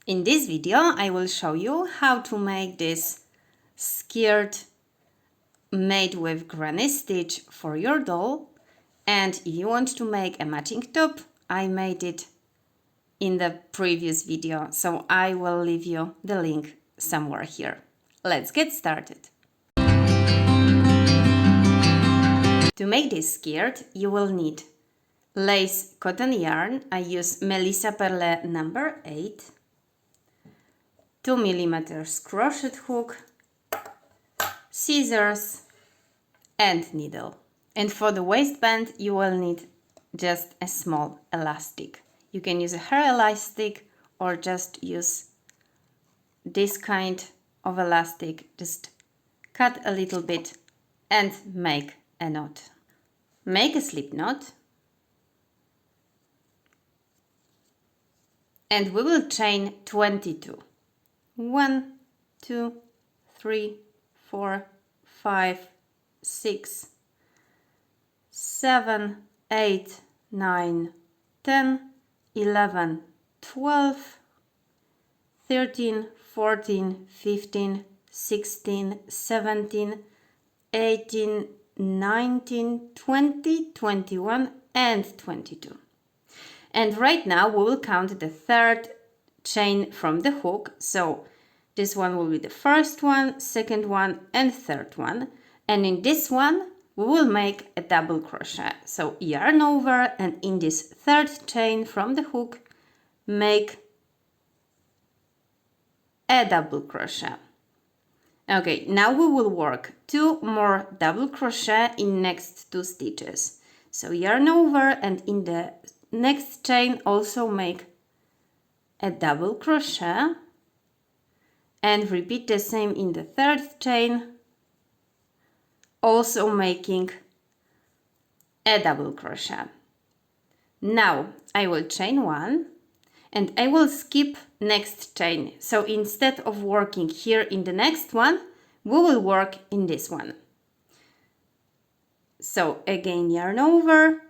In this video, I will show you how to make this skirt made with granny stitch for your doll. And if you want to make a matching top, I made it in the previous video, so I will leave you the link somewhere here. Let's get started. To make this skirt, you will need lace cotton yarn. I use Melissa Perle number 8. 2 mm crochet hook, scissors and needle. And for the waistband you will need just a small elastic. You can use a hair elastic or just use this kind of elastic. Just cut a little bit and make a knot. Make a slip knot and we will chain 22. 1, 2, 3, 4, 5, 6, 7, 8, 9, 10, 11, 12, 13, 14, 15, 16, 17, 18, 19, 20, 21 and 22. And right now we will count the third chain from the hook. So this one will be the first one, second one and third one. And in this one we will make a double crochet. So yarn over and in this third chain from the hook make a double crochet. Okay, now we will work 2 more double crochet in next 2 stitches. So yarn over and in the next chain also make a double crochet and repeat the same in the third chain, also making a double crochet. Now I will chain 1 and I will skip next chain. So instead of working here in the next one, we will work in this one. So again yarn over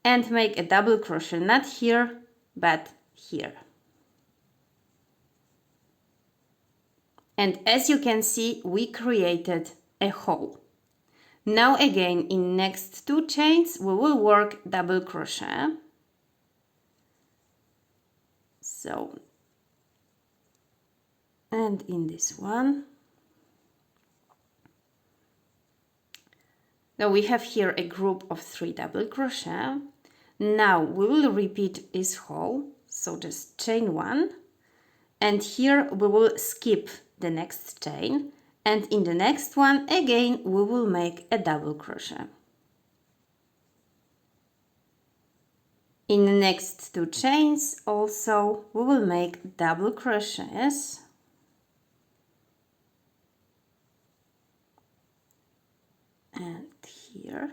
and make a double crochet, not here but here. And as you can see, we created a hole. Now again in next 2 chains we will work double crochet. So, and in this one. Now we have here a group of 3 double crochet. Now we will repeat this hole, so just chain 1 and here we will skip the next chain and in the next one again we will make a double crochet. In the next 2 chains also we will make double crochets. And here.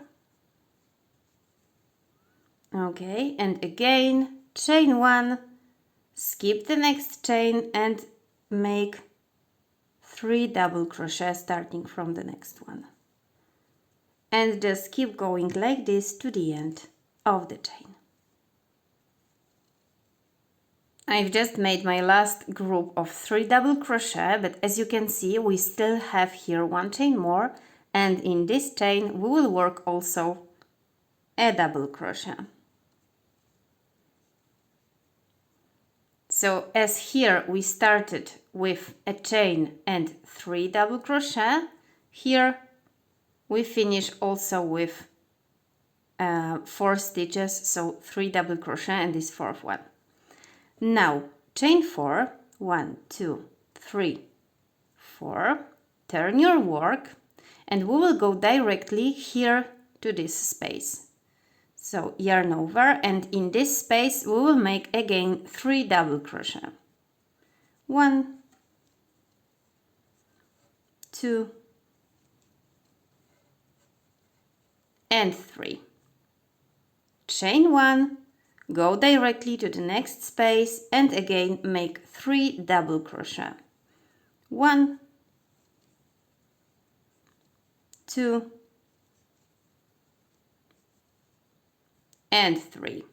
Okay, and again chain 1, skip the next chain and make 3 double crochet starting from the next one. And just keep going like this to the end of the chain. I've just made my last group of 3 double crochet, but as you can see we still have here 1 chain more, and in this chain we will work also a double crochet. So as here we started with a chain and 3 double crochet, here we finish also with 4 stitches, so 3 double crochet and this 4th one. Now chain 4, 1, 2, 3, 4, turn your work and we will go directly here to this space. So yarn over and in this space we will make again 3 double crochet. 1, 2 and 3. Chain 1, go directly to the next space and again make 3 double crochet. 1, 2 and 3.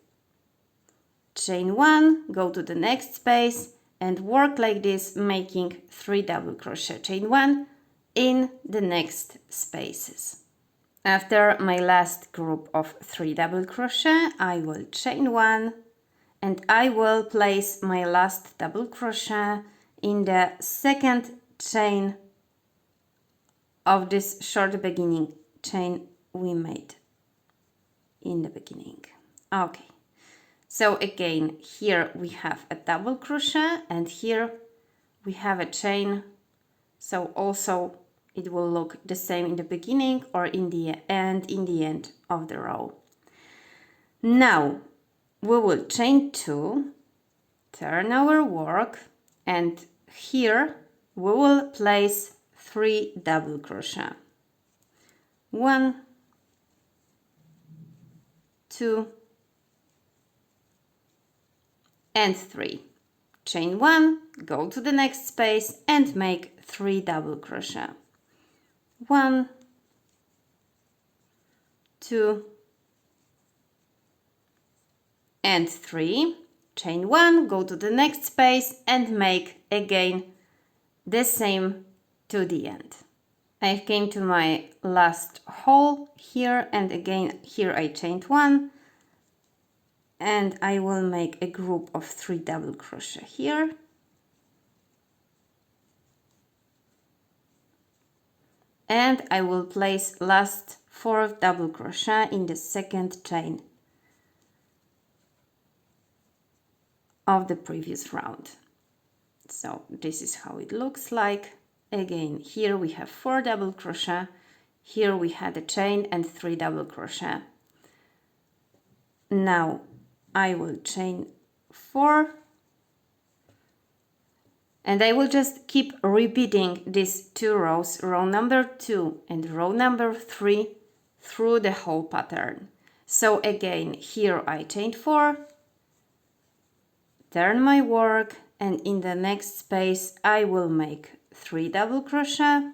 Chain 1, go to the next space and work like this, making 3 double crochet, chain 1 in the next spaces. After my last group of 3 double crochet, I will chain 1 and I will place my last double crochet in the second chain of this short beginning chain we made in the beginning. Okay, so again, here we have a double crochet and here we have a chain, so also it will look the same in the beginning or in the end of the row. Now we will chain 2, turn our work, and here we will place 3 double crochet. 1, 2, and 3. Chain 1, go to the next space and make 3 double crochet. 1, 2, and 3. Chain 1, go to the next space and make again the same to the end. I came to my last hole here, and again here I chained 1, and I will make a group of 3 double crochet here. And I will place last 4 double crochet in the second chain of the previous round. So this is how it looks like. Again, here we have 4 double crochet, here we had a chain and 3 double crochet. Now I will chain 4 and I will just keep repeating these 2 rows, row number 2 and row number 3, through the whole pattern. So again, here I chained 4, turn my work, and in the next space I will make 3 double crochet,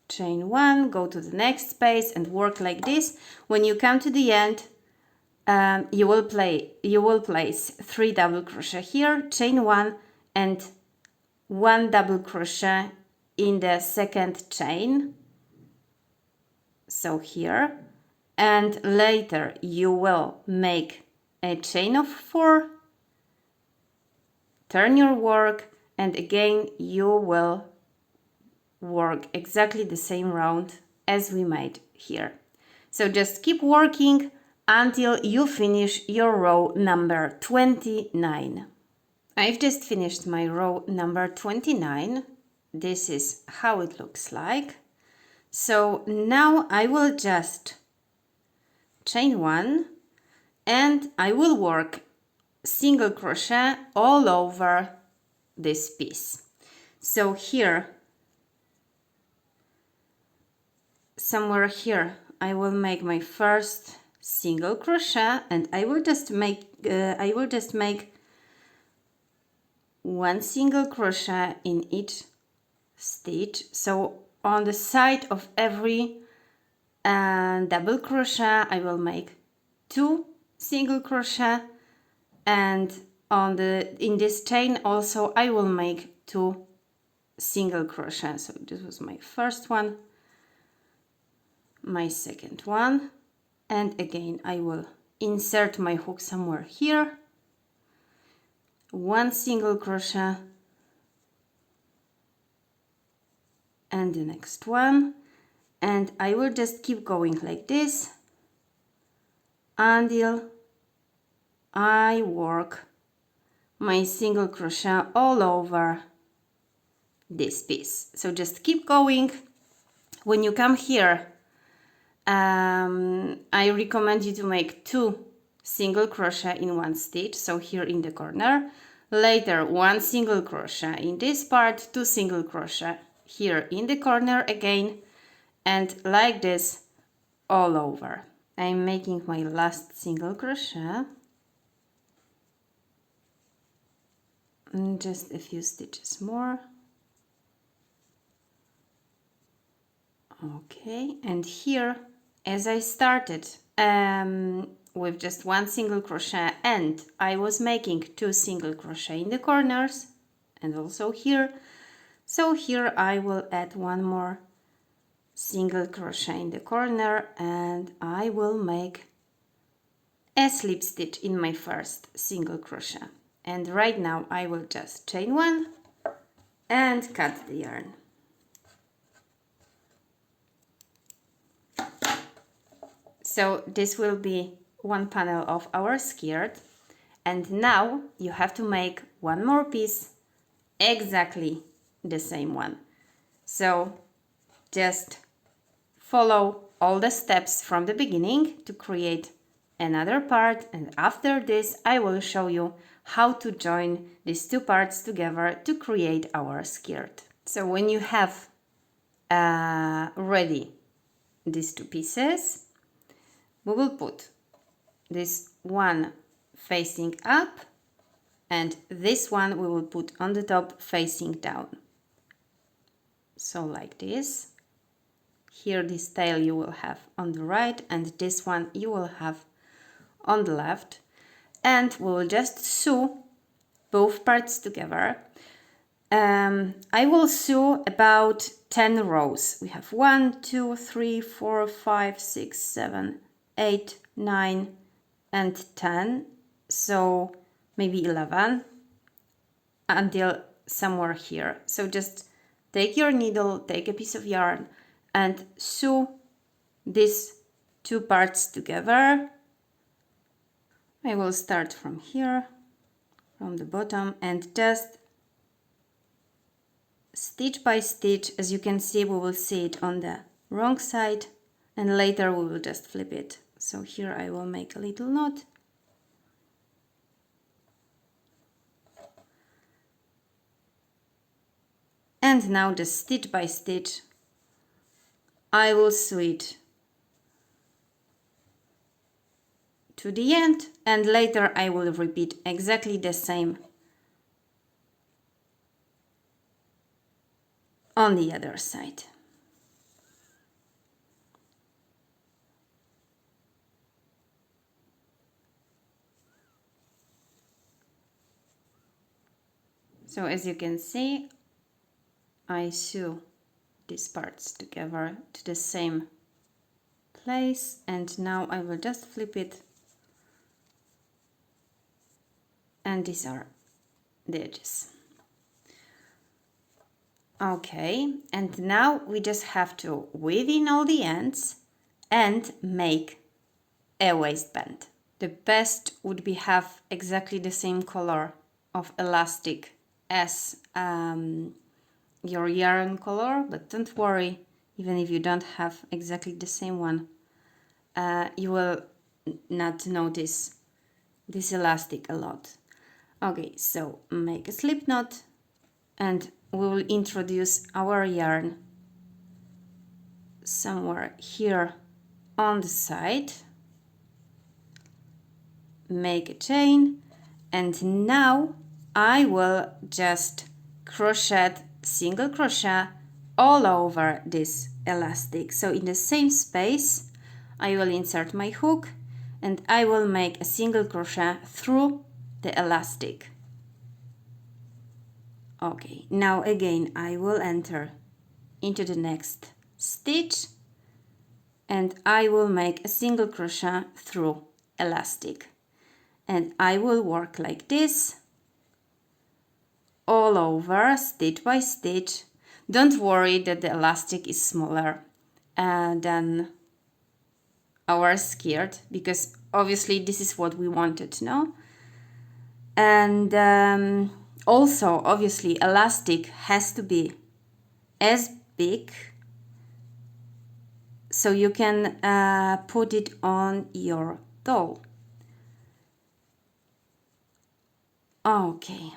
chain 1, go to the next space and work like this. When you come to the end, you will place 3 double crochet here, chain 1 and 1 double crochet in the second chain, so here, and later you will make a chain of 4, turn your work, and again you will work exactly the same round as we made here. So just keep working until you finish your row number 29. I've just finished my row number 29. This is how it looks like. So now I will just chain 1 and I will work single crochet all over this piece. So here, somewhere here, I will make my first single crochet and I will just make 1 single crochet in each stitch. So on the side of every double crochet I will make 2 single crochet, and in this chain also I will make 2 single crochet. So this was my first one, my second one, and again I will insert my hook somewhere here, 1 single crochet, and the next one, and I will just keep going like this until I work my single crochet all over this piece. So just keep going. When you come here, I recommend you to make 2 single crochet in 1 stitch, so here in the corner, later 1 single crochet in this part, 2 single crochet here in the corner again, and like this all over. I'm making my last single crochet, and just a few stitches more. Okay, and here, as I started with with just one single crochet, and I was making 2 single crochet in the corners and also here. So here I will add one more single crochet in the corner and I will make a slip stitch in my first single crochet. And right now I will just chain 1 and cut the yarn. So this will be one panel of our skirt, and now you have to make one more piece, exactly the same one. So just follow all the steps from the beginning to create another part, and after this I will show you how to join these 2 parts together to create our skirt. So when you have ready these 2 pieces, we will put this one facing up and this one we will put on the top facing down. So like this. Here this tail you will have on the right and this one you will have on the left. And we will just sew both parts together. I will sew about 10 rows. We have 1, 2, 3, 4, 5, 6, 7, 8, 9 and 10, so maybe 11 until somewhere here. So just take your needle, take a piece of yarn and sew these 2 parts together. I will start from here, from the bottom, and just stitch by stitch. As you can see, we will see it on the wrong side and later we will just flip it. So here I will make a little knot. And now just stitch by stitch I will sew it to the end, and later I will repeat exactly the same on the other side. So as you can see, I sew these parts together to the same place, and now I will just flip it, and these are the edges. Okay, and now we just have to weave in all the ends and make a waistband. The best would be have exactly the same color of elastic as your yarn color, but don't worry, even if you don't have exactly the same one, you will not notice this elastic a lot. Okay, so make a slip knot and we will introduce our yarn somewhere here on the side, make a chain, and now I will just crochet, single crochet all over this elastic. So in the same space I will insert my hook and I will make a single crochet through the elastic. Okay, now again I will enter into the next stitch and I will make a single crochet through elastic, and I will work like this all over, stitch by stitch. Don't worry that the elastic is smaller than our skirt, because obviously this is what we wanted, no? And also obviously elastic has to be as big so you can put it on your doll. Okay,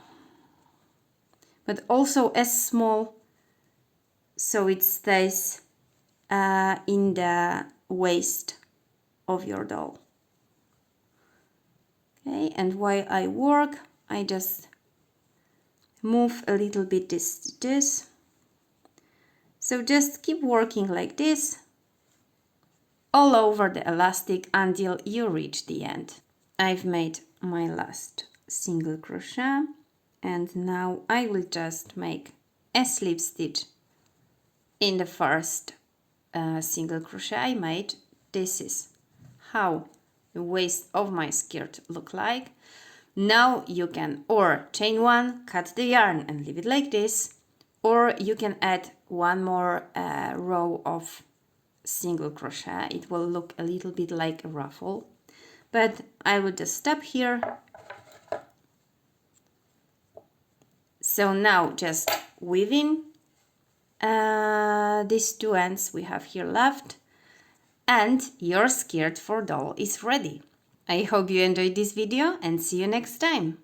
but also as small so it stays in the waist of your doll. Okay, and while I work, I just move a little bit these stitches. So just keep working like this all over the elastic until you reach the end. I've made my last single crochet, and now I will just make a slip stitch in the first single crochet I made. This is how the waist of my skirt look like. Now you can or chain one, cut the yarn and leave it like this, or you can add one more row of single crochet. It will look a little bit like a ruffle, but I would just stop here. So now just weaving these two ends we have here left, and your skirt for doll is ready. I hope you enjoyed this video and see you next time.